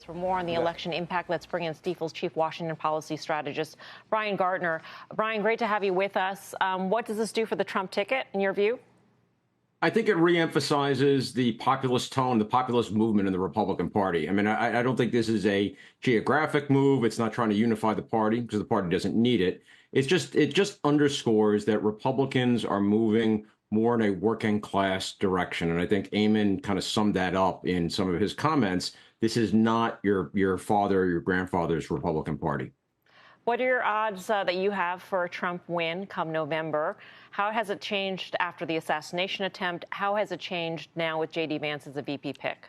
For more on the election impact, let's bring in Stifel's chief Washington policy strategist, Brian Gardner. Brian, great to have you with us. What does this do for the Trump ticket, in your view? I think it reemphasizes the populist tone, the populist movement in the Republican Party. I mean, I don't think this is a geographic move. It's not trying to unify the party because the party doesn't need it. It just underscores that Republicans are moving more in a working class direction. And I think Eamon kind of summed that up in some of his comments. This is not your father or your grandfather's Republican Party. What are your odds that you have for a Trump win come November? How has it changed after the assassination attempt? How has it changed now with J.D. Vance as a VP pick?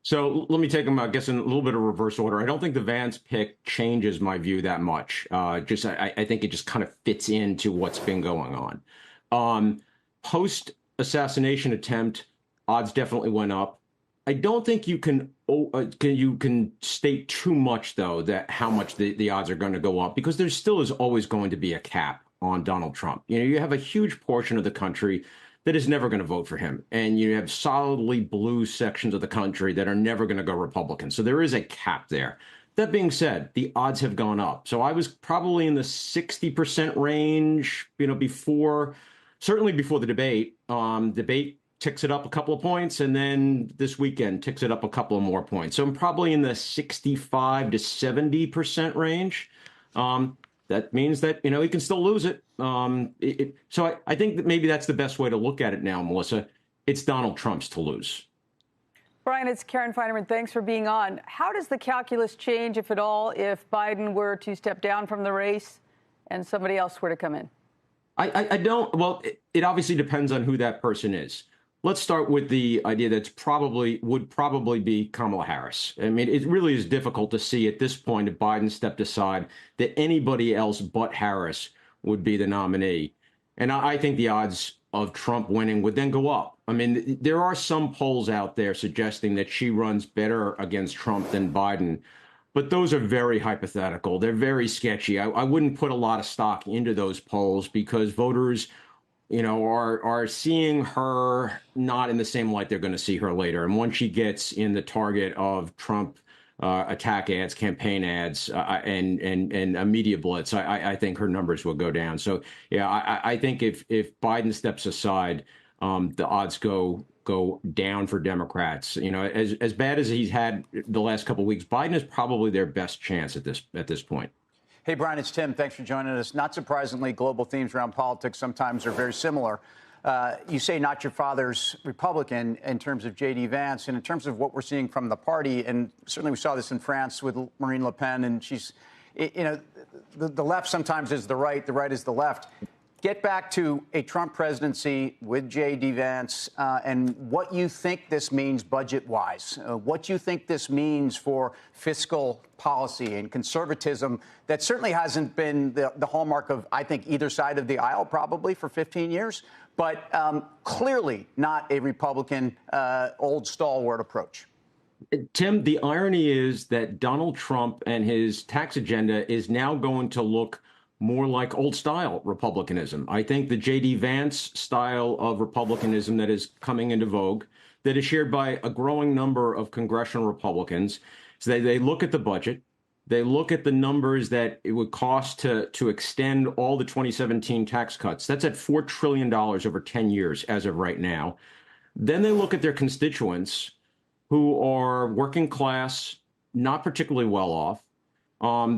So let me take them, I guess, in a little bit of reverse order. I don't think the Vance pick changes my view that much. I think it just kind of fits into what's been going on. Post-assassination attempt, odds definitely went up. I don't think you can state too much, though, that how much the odds are going to go up, because there still is always going to be a cap on Donald Trump. You know, you have a huge portion of the country that is never going to vote for him, and you have solidly blue sections of the country that are never going to go Republican. So there is a cap there. That being said, the odds have gone up. So I was probably in the 60% range, certainly before the debate. Debate ticks it up a couple of points, and then this weekend ticks it up a couple of more points. So I'm probably in the 65 to 70% range. That means that, he can still lose it. So I think that maybe that's the best way to look at it now, Melissa. It's Donald Trump's to lose. Brian, it's Karen Feinerman. Thanks for being on. How does the calculus change, if at all, if Biden were to step down from the race and somebody else were to come in? I don't. Well, it obviously depends on who that person is. Let's start with the idea that would probably be Kamala Harris. I mean, it really is difficult to see at this point, if Biden stepped aside, that anybody else but Harris would be the nominee. And I think the odds of Trump winning would then go up. I mean, there are some polls out there suggesting that she runs better against Trump than Biden, but those are very hypothetical. They're very sketchy. I wouldn't put a lot of stock into those polls, because voters are seeing her not in the same light they're going to see her later. And once she gets in the target of Trump attack ads, campaign ads, and a media blitz, I think her numbers will go down. So, yeah, I think if Biden steps aside, the odds go down for Democrats. As bad as he's had the last couple of weeks, Biden is probably their best chance at this point. Hey, Brian, it's Tim. Thanks for joining us. Not surprisingly, global themes around politics sometimes are very similar. You say not your father's Republican in terms of J.D. Vance, and in terms of what we're seeing from the party, and certainly we saw this in France with Marine Le Pen, and she's, the left sometimes is the right is the left. Get back to a Trump presidency with J.D. Vance and what you think this means budget-wise, what you think this means for fiscal policy and conservatism that certainly hasn't been the hallmark of, I think, either side of the aisle probably for 15 years, but clearly not a Republican old stalwart approach. Tim, the irony is that Donald Trump and his tax agenda is now going to look more like old-style republicanism. I think the J.D. Vance style of republicanism that is coming into vogue, that is shared by a growing number of congressional Republicans, is that they look at the budget, they look at the numbers that it would cost to extend all the 2017 tax cuts. That's at $4 trillion over 10 years as of right now. Then they look at their constituents who are working class, not particularly well off.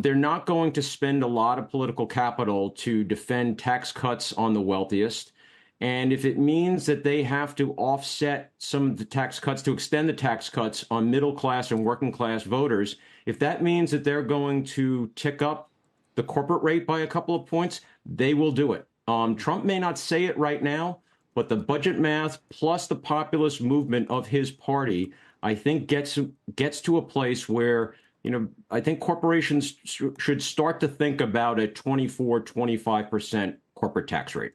They're not going to spend a lot of political capital to defend tax cuts on the wealthiest. And if it means that they have to offset some of the tax cuts to extend the tax cuts on middle class and working class voters, if that means that they're going to tick up the corporate rate by a couple of points, they will do it. Trump may not say it right now, but the budget math plus the populist movement of his party, I think, gets to a place where I think corporations should start to think about a 24, 25% corporate tax rate.